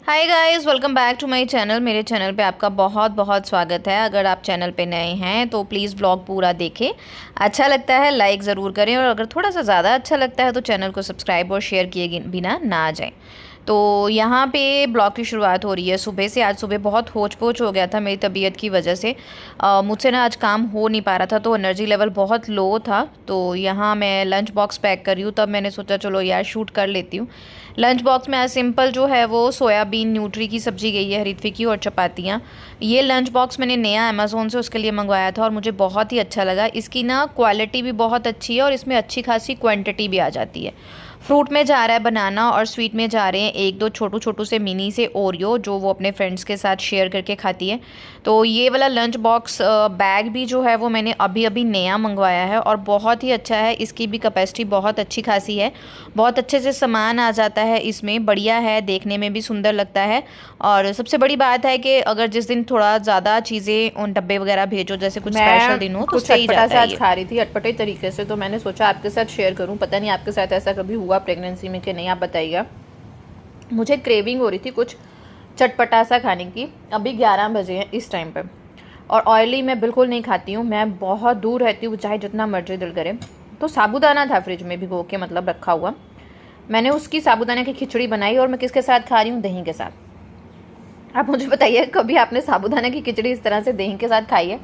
Hi guys, welcome back to my channel. मेरे channel पे आपका बहुत बहुत स्वागत है। अगर आप चैनल पे नए हैं तो प्लीज़ ब्लॉग पूरा देखें। अच्छा लगता है लाइक ज़रूर करें, और अगर थोड़ा सा ज़्यादा अच्छा लगता है तो चैनल को सब्सक्राइब और शेयर किए बिना ना जाएं। तो यहाँ पे ब्लॉग की शुरुआत हो रही है सुबह से। आज सुबह बहुत होच पोच हो गया था मेरी तबीयत की वजह से। मुझसे ना आज काम हो नहीं पा रहा था, तो एनर्जी लेवल बहुत लो था। तो यहाँ मैं लंच बॉक्स पैक कर रही हूँ, तब मैंने सोचा चलो यार शूट कर लेती हूँ। लंच बॉक्स में आज सिंपल जो है वो सोयाबीन न्यूट्री की सब्ज़ी गई है, हरीतवी की, और चपातियाँ। ये लंच बॉक्स मैंने नया अमेज़ोन से उसके लिए मंगवाया था और मुझे बहुत ही अच्छा लगा। इसकी ना क्वालिटी भी बहुत अच्छी है और इसमें अच्छी खासी क्वांटिटी भी आ जाती है। फ्रूट में जा रहा है बनाना, और स्वीट में जा रहे हैं एक दो छोटू छोटू से मिनी से ओरियो, जो वो अपने फ्रेंड्स के साथ शेयर करके खाती है। तो ये वाला लंच बॉक्स बैग भी जो है वो मैंने अभी अभी नया मंगवाया है और बहुत ही अच्छा है। इसकी भी कैपेसिटी बहुत अच्छी खासी है, बहुत अच्छे से सामान आ जाता है इसमें, बढ़िया है, देखने में भी सुंदर लगता है। और सबसे बड़ी बात है कि अगर जिस दिन थोड़ा ज़्यादा चीज़ें उन डब्बे वगैरह भेजो, जैसे कुछ स्पेशल मैं दिन हो, तो कुछ सही चटपटा जाता सा है आज ये। खा रही थी अटपटे तरीके से, तो मैंने सोचा आपके साथ शेयर करूं। पता नहीं आपके साथ ऐसा कभी हुआ प्रेगनेंसी में कि नहीं, आप बताइएगा। मुझे क्रेविंग हो रही थी कुछ चटपटा सा खाने की। अभी 11 बजे हैं इस टाइम पे, और ऑयली मैं बिल्कुल नहीं खाती हूँ। मैं बहुत दूर रहती हूँ, चाहे जितना मर्जी दिल करे। तो साबूदाना था फ्रिज में भिगो के, मतलब रखा हुआ। मैंने उसकी साबूदाना की खिचड़ी बनाई, और मैं किसके साथ खा रही हूँ? दही के साथ। आप मुझे बताइए, कभी आपने साबूदाना की खिचड़ी इस तरह से दही के साथ खाई है?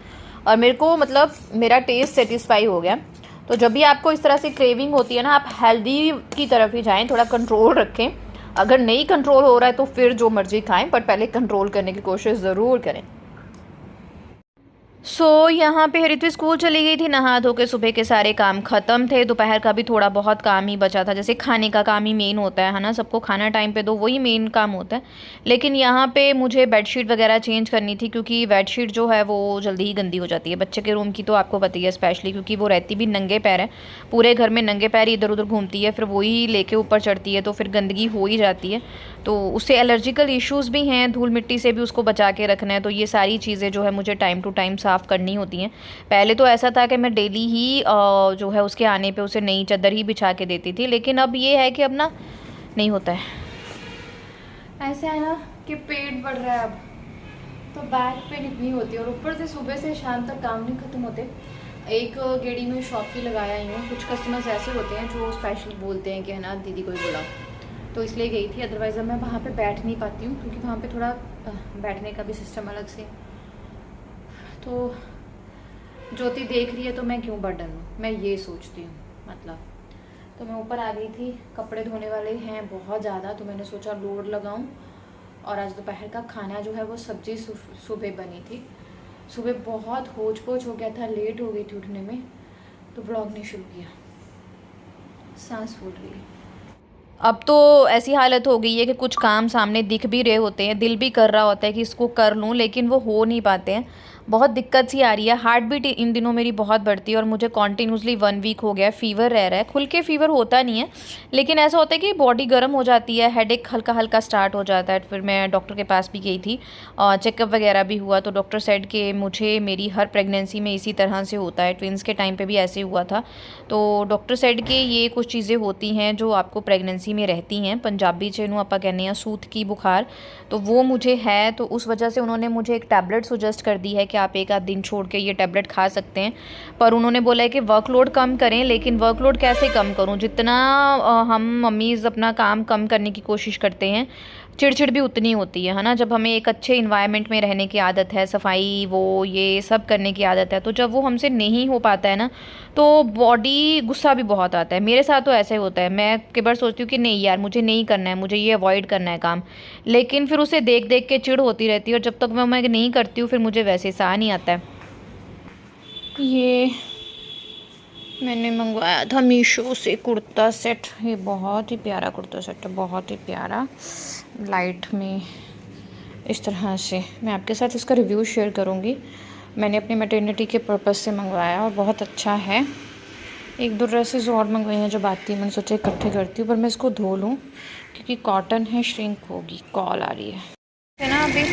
और मेरे को मतलब मेरा टेस्ट सेटिस्फाई हो गया। तो जब भी आपको इस तरह से क्रेविंग होती है ना, आप हेल्दी की तरफ ही जाएं, थोड़ा कंट्रोल रखें। अगर नहीं कंट्रोल हो रहा है तो फिर जो मर्जी खाएं, पर पहले कंट्रोल करने की कोशिश ज़रूर करें। यहाँ पे हरित्वी स्कूल चली गई थी नहा धो के। सुबह के सारे काम खत्म थे, दोपहर का भी थोड़ा बहुत काम ही बचा था। जैसे खाने का काम ही मेन होता है ना, सबको खाना टाइम पे दो, वही मेन काम होता है। लेकिन यहाँ पे मुझे बेडशीट वगैरह चेंज करनी थी, क्योंकि बेडशीट जो है वो जल्दी ही गंदी हो जाती है। बच्चे के रूम की तो आपको पता ही है, स्पेशली क्योंकि वो रहती भी नंगे पैर है, पूरे घर में नंगे पैर इधर उधर घूमती है, फिर वही लेके ऊपर चढ़ती है, तो फिर गंदगी हो ही जाती है। तो उससे एलर्जिकल इश्यूज़ भी हैं, धूल मिट्टी से भी उसको बचा के रखना है। तो ये सारी चीज़ें जो है मुझे टाइम टू टाइम साफ़ करनी होती हैं। पहले तो ऐसा था कि मैं डेली ही जो है उसके आने पे उसे नई चादर ही बिछा के देती थी, लेकिन अब ये है कि अब ना नहीं होता है। ऐसा है ना कि पेट बढ़ रहा है अब, तो बैक पेन इतनी होती है, और ऊपर से सुबह से शाम तक काम नहीं खत्म होते। एक गेड़ी में शॉप की लगाया ही हूँ। कुछ कस्टमर्स ऐसे होते हैं जो स्पेशल बोलते हैं कि है ना दीदी कोई बुलाओ, तो इसलिए गई थी। अदरवाइज़ अब मैं वहाँ पे बैठ नहीं पाती हूँ, क्योंकि वहाँ पे थोड़ा बैठने का भी सिस्टम अलग से। तो ज्योति देख रही है तो मैं क्यों बर्डन हूँ, मैं ये सोचती हूँ मतलब। तो मैं ऊपर आ गई थी, कपड़े धोने वाले हैं बहुत ज़्यादा, तो मैंने सोचा लोड लगाऊं। और आज दोपहर का खाना जो है वो सब्ज़ी सुबह बनी थी। सुबह बहुत होच पोच हो गया था, लेट हो गई थी उठने में, तो ब्लॉग नहीं शुरू किया। सांस फूल रही है। अब तो ऐसी हालत हो गई है कि कुछ काम सामने दिख भी रहे होते हैं, दिल भी कर रहा होता है कि इसको कर लूँ, लेकिन वो हो नहीं पाते हैं। बहुत दिक्कत सी आ रही है। हार्ट बीट इन दिनों मेरी बहुत बढ़ती है, और मुझे कॉन्टीन्यूसली 1 वीक हो गया फीवर रह रहा है। खुल के फीवर होता नहीं है, लेकिन ऐसा होता है कि बॉडी गर्म हो जाती है, हेडेक हल्का हल्का स्टार्ट हो जाता है। फिर मैं डॉक्टर के पास भी गई थी, चेकअप वगैरह भी हुआ, तो डॉक्टर सेड कि मुझे मेरी हर प्रेगनेंसी में इसी तरह से होता है, ट्विंस के टाइम पे भी ऐसे हुआ था। तो डॉक्टर सेड कि ये कुछ चीज़ें होती हैं जो आपको प्रेगनेंसी में रहती हैं। पंजाबी च इनू आपां कहने हैं सूत की बुखार, तो वो मुझे है। तो उस वजह से उन्होंने मुझे एक टैबलेट सुजेस्ट कर दी है कि आप एक आध दिन छोड़ के ये टैबलेट खा सकते हैं। पर उन्होंने बोला है कि वर्कलोड कम करें, लेकिन वर्कलोड कैसे कम करूं? जितना हम मम्मीज़ अपना काम कम करने की कोशिश करते हैं, चिड़चिड़ भी उतनी होती है ना। जब हमें एक अच्छे इन्वायरमेंट में रहने की आदत है, सफाई वो ये सब करने की आदत है, तो जब वो हमसे नहीं हो पाता है ना, तो बॉडी गुस्सा भी बहुत आता है। मेरे साथ तो ऐसा ही होता है। मैं कई बार सोचती हूँ कि नहीं यार, मुझे नहीं करना है, मुझे ये अवॉइड करना है काम, लेकिन फिर उसे देख देख के चिढ़ होती रहती है, और जब तक मैं नहीं करती हूँ फिर मुझे वैसे साह नहीं आता है। ये मैंने मंगवाया था मीशो से कुर्ता सेट। ये बहुत ही प्यारा कुर्ता सेट है, बहुत ही प्यारा, लाइट में इस तरह से। मैं आपके साथ इसका रिव्यू शेयर करूँगी। मैंने अपनी मैटरनिटी के पर्पज़ से मंगवाया और बहुत अच्छा है। एक दो ड्रेसेस और मंगवाई हैं जब आती है, मैंने सोचा इकट्ठे करती हूँ, पर मैं इसको धो लूँ क्योंकि कॉटन है, श्रिंक होगी। कॉल आ रही है ना। अभी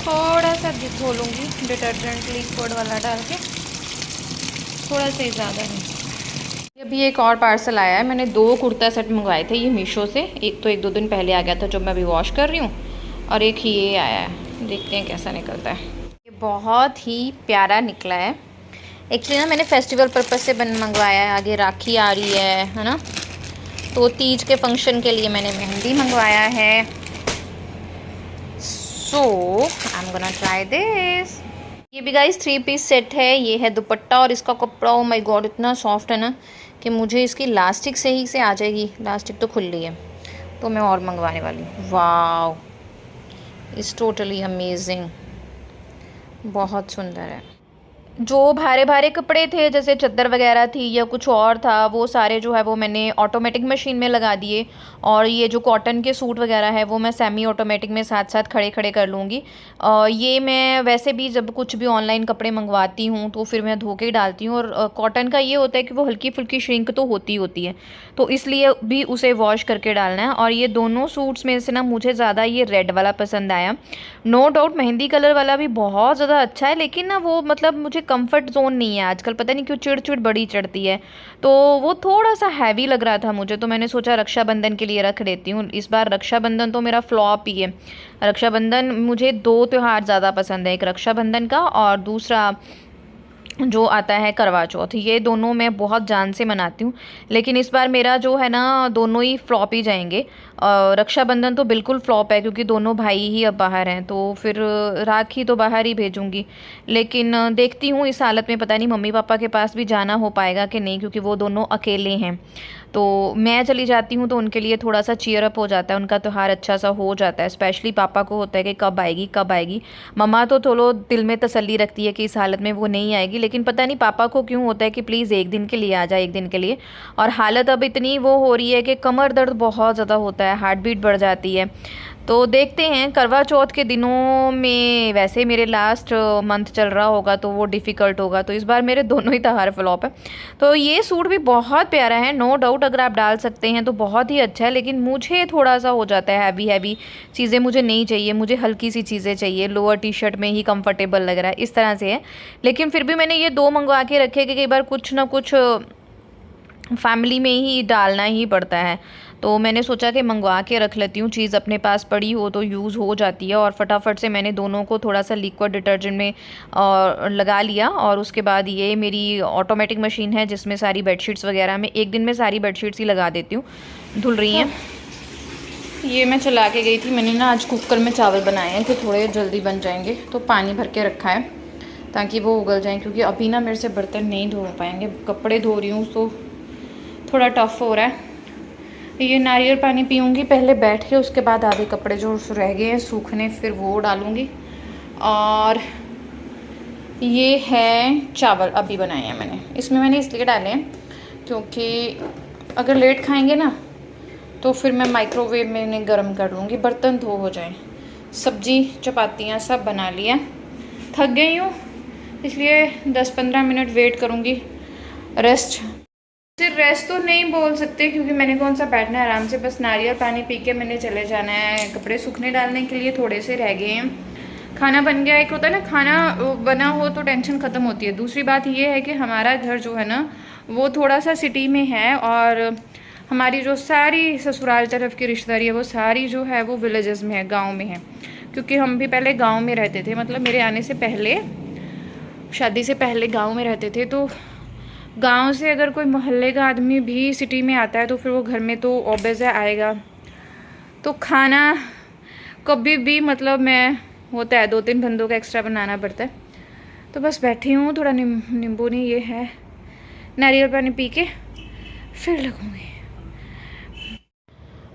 थोड़ा सा धो लूँगी डिटर्जेंट लिक्विड वाला डाल के, थोड़ा सा ही, ज़्यादा नहीं। अभी एक और पार्सल आया है। मैंने 2 कुर्ता सेट मंगवाए थे ये मीशो से। एक तो 1-2 दिन पहले आ गया था जो मैं अभी वॉश कर रही हूँ, और एक ये आया है, देखते हैं कैसा निकलता है। ये बहुत ही प्यारा निकला है। एक्चुअली ना मैंने फेस्टिवल पर्पज़ से मंगवाया है। आगे राखी आ रही है ना, तो तीज के फंक्शन के लिए मैंने मेहंदी मंगवाया है। So I am gonna try this. ये भी गाइस 3 पीस सेट है। ये है दुपट्टा और इसका कपड़ा, ओ माय गॉड इतना सॉफ्ट है ना कि मुझे इसकी लास्टिक सही से आ जाएगी। लास्टिक तो खुल रही है, तो मैं और मंगवाने वाली हूँ। वाओ, इट्स टोटली अमेजिंग, बहुत सुंदर है। जो भारे भारे कपड़े थे जैसे चादर वगैरह थी या कुछ और था, वो सारे जो है वो मैंने ऑटोमेटिक मशीन में लगा दिए। और ये जो कॉटन के सूट वगैरह है वो मैं सेमी ऑटोमेटिक में साथ साथ खड़े खड़े कर लूँगी। ये मैं वैसे भी जब कुछ भी ऑनलाइन कपड़े मंगवाती हूँ तो फिर मैं धो के ही डालती हूँ। और कॉटन का ये होता है कि वो हल्की फुल्की श्रिंक तो होती है, तो इसलिए भी उसे वॉश करके डालना है। और ये दोनों सूट्स में से ना मुझे ज़्यादा ये रेड वाला पसंद आया। नो डाउट मेहंदी कलर वाला भी बहुत ज़्यादा अच्छा है, लेकिन ना वो मतलब मुझे कंफर्ट जोन नहीं है आजकल, पता नहीं क्यों चिड़ बड़ी चढ़ती है, तो वो थोड़ा सा हैवी लग रहा था मुझे। तो मैंने सोचा रक्षाबंधन के लिए रख देती हूँ। इस बार रक्षाबंधन तो मेरा फ्लॉप ही है। रक्षाबंधन मुझे 2 त्यौहार ज़्यादा पसंद है, एक रक्षाबंधन का और दूसरा जो आता है करवा चौथ। ये दोनों मैं बहुत जान से मनाती हूँ, लेकिन इस बार मेरा जो है ना दोनों ही फ्लॉप ही जाएंगे। रक्षाबंधन तो बिल्कुल फ्लॉप है क्योंकि दोनों भाई ही अब बाहर हैं, तो फिर राखी तो बाहर ही भेजूँगी। लेकिन देखती हूँ इस हालत में, पता नहीं मम्मी पापा के पास भी जाना हो पाएगा कि नहीं, क्योंकि वो दोनों अकेले हैं। तो मैं चली जाती हूँ तो उनके लिए थोड़ा सा चीयर अप हो जाता है, उनका त्यौहार अच्छा सा हो जाता है। स्पेशली पापा को होता है कि कब आएगी कब आएगी। मम्मा तो थोड़ा दिल में तसल्ली रखती है कि इस हालत में वो नहीं आएगी, लेकिन पता नहीं पापा को क्यों होता है कि प्लीज़ एक दिन के लिए आ जाए, एक दिन के लिए। और हालत अब इतनी वो हो रही है कि कमर दर्द बहुत ज़्यादा होता है, हार्ट बीट बढ़ जाती है। तो देखते हैं, करवा चौथ के दिनों में वैसे मेरे लास्ट मंथ चल रहा होगा तो वो डिफ़िकल्ट होगा, तो इस बार मेरे दोनों ही त्यौहार फ्लॉप है। तो ये सूट भी बहुत प्यारा है, नो डाउट अगर आप डाल सकते हैं तो बहुत ही अच्छा है, लेकिन मुझे थोड़ा सा हो जाता है हैवी चीज़ें मुझे नहीं चाहिए, मुझे हल्की सी चीज़ें चाहिए। लोअर टी शर्ट में ही कंफर्टेबल लग रहा है, इस तरह से है। लेकिन फिर भी मैंने ये 2 मंगवा के रखे कि कई बार कुछ ना कुछ फैमिली में ही डालना ही पड़ता है, तो मैंने सोचा कि मंगवा के रख लेती हूँ। चीज़ अपने पास पड़ी हो तो यूज़ हो जाती है। और फटाफट से मैंने दोनों को थोड़ा सा लिक्विड डिटर्जेंट में लगा लिया। और उसके बाद ये मेरी ऑटोमेटिक मशीन है जिसमें सारी बेडशीट्स वगैरह में एक दिन में सारी बेडशीट्स ही लगा देती हूँ, धुल रही हैं। ये मैं चला के गई थी, मैंने ना आज कुकर में चावल बनाए हैं कि थोड़े जल्दी बन जाएंगे, तो पानी भर के रखा है ताकि वो उगल जाएँ, क्योंकि अभी ना मेरे से बर्तन नहीं धो पाएंगे। कपड़े धो रही हूँ तो थोड़ा टफ हो रहा है। ये नारियल पानी पीऊँगी पहले बैठ के, उसके बाद आधे कपड़े जो रह गए हैं सूखने फिर वो डालूँगी। और ये है चावल अभी बनाए हैं मैंने, इसमें मैंने इसलिए डाले हैं क्योंकि अगर लेट खाएंगे ना तो फिर मैं माइक्रोवेव में इन्हें गर्म कर लूँगी, बर्तन धो हो जाएं। सब्जी चपातियाँ सब बना लिया, थक गई हूँ इसलिए 10-15 मिनट वेट करूँगी। रेस्ट तो नहीं बोल सकते क्योंकि मैंने कौन सा बैठना है, आराम से बस नारियल पानी पी के मैंने चले जाना है। कपड़े सूखने डालने के लिए थोड़े से रह गए हैं। खाना बन गया। एक होता है ना खाना बना हो तो टेंशन ख़त्म होती है। दूसरी बात ये है कि हमारा घर जो है ना वो थोड़ा सा सिटी में है, और हमारी जो सारी ससुराल तरफ की रिश्तेदारी है वो सारी जो है वो विलेजेस में है, गाँव में है। क्योंकि हम भी पहले गाँव में रहते थे, मतलब मेरे आने से पहले, शादी से पहले गाँव में रहते थे। तो गांव से अगर कोई मोहल्ले का आदमी भी सिटी में आता है तो फिर वो घर में तो ऑब्वियस है आएगा, तो खाना कभी भी मतलब मैं होता है 2-3 बंदों का एक्स्ट्रा बनाना पड़ता है। तो बस बैठी हूँ, थोड़ा नींबू नहीं ये है, नारियल पानी पी के फिर लगूँगी।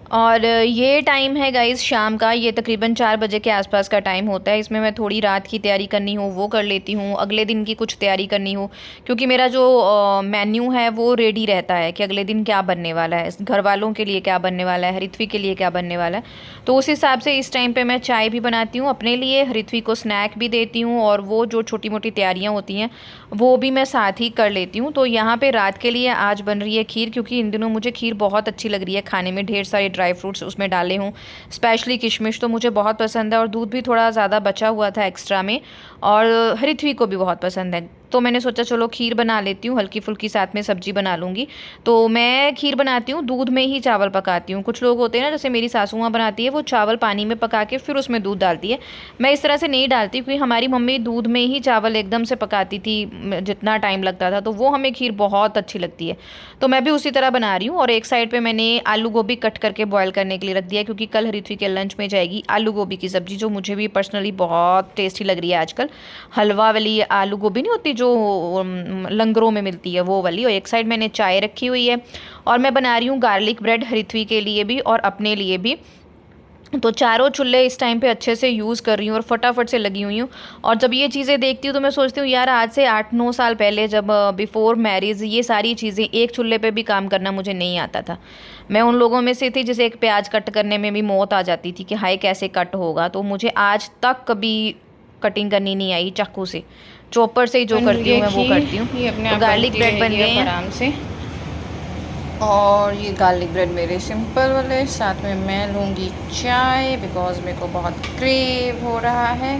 और ये टाइम है गाइस शाम का, ये तकरीबन 4 बजे के आसपास का टाइम होता है। इसमें मैं थोड़ी रात की तैयारी करनी हो वो कर लेती हूँ, अगले दिन की कुछ तैयारी करनी हो, क्योंकि मेरा जो मेन्यू है वो रेडी रहता है कि अगले दिन क्या बनने वाला है, घर वालों के लिए क्या बनने वाला है, हरित्वी के लिए क्या बनने वाला है। तो उस हिसाब से इस टाइम पर मैं चाय भी बनाती हूँ अपने लिए, हरित्वी को स्नैक भी देती हूँ, और वो जो छोटी मोटी तैयारियाँ होती हैं वो भी मैं साथ ही कर लेती हूँ। तो यहाँ पर रात के लिए आज बन रही है खीर, क्योंकि इन दिनों मुझे खीर बहुत अच्छी लग रही है खाने में, ढेर सारे ड्राई फ्रूट्स उसमें डाले हूँ, स्पेशली किशमिश तो मुझे बहुत पसंद है, और दूध भी थोड़ा ज़्यादा बचा हुआ था एक्स्ट्रा में, और हरित्वी को भी बहुत पसंद है। तो मैंने सोचा चलो खीर बना लेती हूँ, हल्की फुल्की साथ में सब्जी बना लूँगी। तो मैं खीर बनाती हूँ, दूध में ही चावल पकाती हूँ। कुछ लोग होते हैं ना, जैसे मेरी सासू माँ बनाती है, वो चावल पानी में पका के फिर उसमें दूध डालती है। मैं इस तरह से नहीं डालती, क्योंकि हमारी मम्मी दूध में ही चावल एकदम से पकाती थी, जितना टाइम लगता था, तो वो हमें खीर बहुत अच्छी लगती है। तो मैं भी उसी तरह बना रही हूँ। और एक साइड पर मैंने आलू गोभी कट करके बॉयल करने के लिए रख दिया, क्योंकि कल हरिथ्वी के लंच में जाएगी आलू गोभी की सब्ज़ी, जो मुझे भी पर्सनली बहुत टेस्टी लग रही है आजकल। हलवा वाली आलू गोभी नहीं होती जो लंगरों में मिलती है, वो वाली। और एक साइड मैंने चाय रखी हुई है, और मैं बना रही हूँ गार्लिक ब्रेड, हरिथ्वी के लिए भी और अपने लिए भी। तो चारों चूल्हे इस टाइम पे अच्छे से यूज़ कर रही हूँ और फटाफट से लगी हुई हूँ। और जब ये चीज़ें देखती हूँ तो मैं सोचती हूँ यार, आज से 8-9 साल पहले, जब बिफ़ोर मैरिज, ये सारी चीज़ें एक चूल्हे पे भी काम करना मुझे नहीं आता था। मैं उन लोगों में से थी जिसे एक प्याज कट करने में भी मौत आ जाती थी कि हाय कैसे कट होगा। तो मुझे आज तक कभी कटिंग करनी नहीं आई चाकू से, चॉपर से ही जो करती हूँ मैं वो करती हूँ। तो गार्लिक ब्रेड बन गए हैं आराम से। और ये गार्लिक ब्रेड मेरे सिंपल वाले, साथ में मैं लूँगी चाय, बिकॉज मेरे को बहुत क्रेव हो रहा है।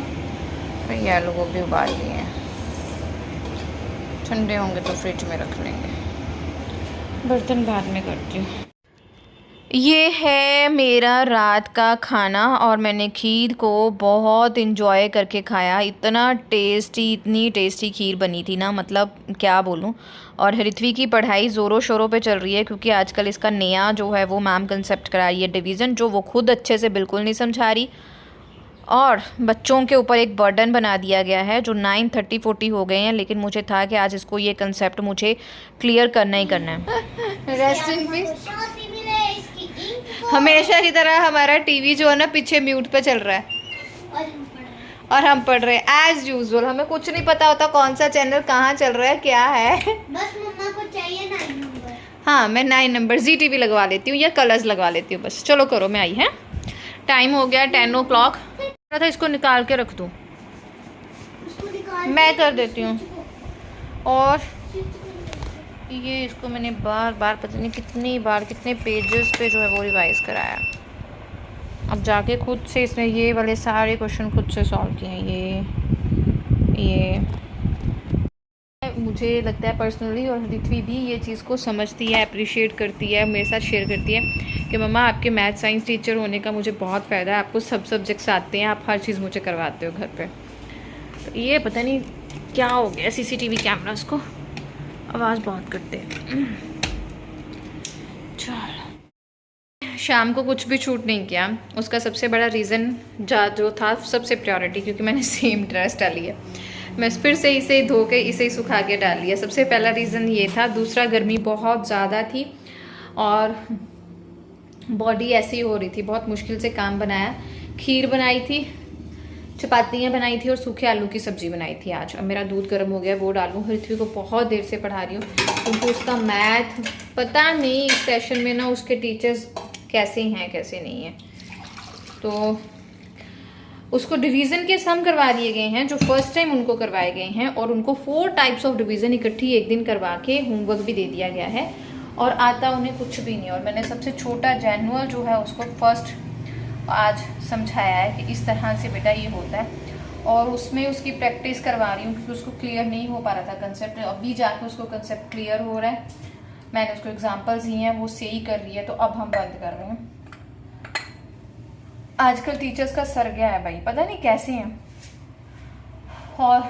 तो ये आलू गोभी उबाल लिए हैं, ठंडे होंगे तो फ्रिज में रख लेंगे। बर्तन बाद में करती हूँ। ये है मेरा रात का खाना, और मैंने खीर को बहुत इंजॉय करके खाया। इतना टेस्टी, इतनी टेस्टी खीर बनी थी ना, मतलब क्या बोलूँ। और हरिथ्वी की पढ़ाई ज़ोरों शोरों पे चल रही है, क्योंकि आजकल इसका नया जो है वो मैम कंसेप्ट करा रही है, डिवीज़न, जो वो खुद अच्छे से बिल्कुल नहीं समझा रही। और बच्चों के ऊपर एक बर्डन बना दिया गया है, जो 9, 30, 40 हो गए हैं। लेकिन मुझे था कि आज इसको ये कंसेप्ट मुझे क्लियर करना ही करना है। Rest in peace. हमेशा की तरह हमारा टीवी जो है ना पीछे म्यूट पे चल रहा है, और हम पढ़ रहे हैं एज यूजुअल। हमें कुछ नहीं पता होता कौन सा चैनल कहाँ चल रहा है, क्या है। बस मम्मा को चाहिए 9 नंबर। हाँ, मैं 9 नंबर ZTV लगवा लेती हूँ या कलर्स लगवा लेती हूँ बस। चलो करो, मैं आई है। टाइम हो गया 10 o'clock। था इसको निकाल के रख दूँ, मैं कर देती हूँ। और ये इसको मैंने बार बार पता नहीं कितनी बार कितने पेजेस पे जो है वो रिवाइज कराया। अब जाके खुद से इसने ये वाले सारे क्वेश्चन खुद से सॉल्व किए हैं। ये मुझे लगता है पर्सनली, और हरिथ्वी भी ये चीज़ को समझती है, अप्रिशिएट करती है, मेरे साथ शेयर करती है कि मम्मा आपके मैथ साइंस टीचर होने का मुझे बहुत फ़ायदा है, आपको सब सब्जेक्ट्स आते हैं, आप हर चीज़ मुझे करवाते हो घर पे। तो ये पता नहीं क्या हो गया CCTV कैमरास को, आवाज़ बहुत करते हैं। चलो, शाम को कुछ भी शूट नहीं किया। उसका सबसे बड़ा रीज़न जो था, सबसे प्रायोरिटी, क्योंकि मैंने सेम ड्रेस डाली है, मैं फिर से इसे धो के इसे ही सुखा के डाल लिया। सबसे पहला रीज़न ये था। दूसरा, गर्मी बहुत ज़्यादा थी और बॉडी ऐसी हो रही थी, बहुत मुश्किल से काम बनाया। खीर बनाई थी, चपातियाँ बनाई थी और सूखे आलू की सब्ज़ी बनाई थी आज। अब मेरा दूध गर्म हो गया, वो डालूँ। हरिथ्वी को बहुत देर से पढ़ा रही हूँ, क्योंकि उसका मैथ पता नहीं इस सेशन में ना उसके टीचर्स कैसे हैं कैसे नहीं हैं। तो उसको डिवीज़न के सम करवा दिए गए हैं, जो फर्स्ट टाइम उनको करवाए गए हैं, और उनको 4 टाइप्स ऑफ डिवीज़न इकट्ठी एक दिन करवा के होमवर्क भी दे दिया गया है, और आता उन्हें कुछ भी नहीं। और मैंने सबसे छोटा जैनुअल जो है उसको फर्स्ट आज समझाया है कि इस तरह से बेटा ये होता है, और उसमें उसकी प्रैक्टिस करवा रही हूँ, क्योंकि उसको क्लियर नहीं हो पा रहा था कंसेप्ट। अभी जाके उसको कंसेप्ट क्लियर हो रहा है। मैंने उसको एग्जाम्पल्स दिए हैं, वो सही कर रही है, तो अब हम बंद कर रहे हैं। आजकल टीचर्स का सर गया है भाई, पता नहीं कैसे हैं। और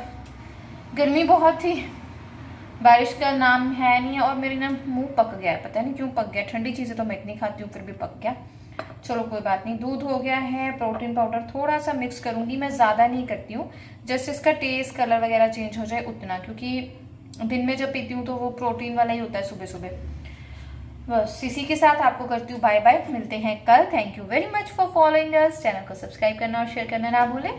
गर्मी बहुत थी, बारिश का नाम है नहीं है, और मेरी ना मुंह पक गया है, पता नहीं क्यों पक गया। ठंडी चीज़ें तो मैं इतनी खाती हूँ, फिर भी पक गया। चलो कोई बात नहीं। दूध हो गया है, प्रोटीन पाउडर थोड़ा सा मिक्स करूँगी, मैं ज़्यादा नहीं करती हूँ, जस्ट इसका टेस्ट कलर वगैरह चेंज हो जाए उतना, क्योंकि दिन में जब पीती हूँ तो वो प्रोटीन वाला ही होता है सुबह सुबह। बस इसी के साथ आपको करती हूँ बाय बाय, मिलते हैं कल। Thank you very much for following us. Channel को सब्सक्राइब करना और शेयर करना ना भूलें।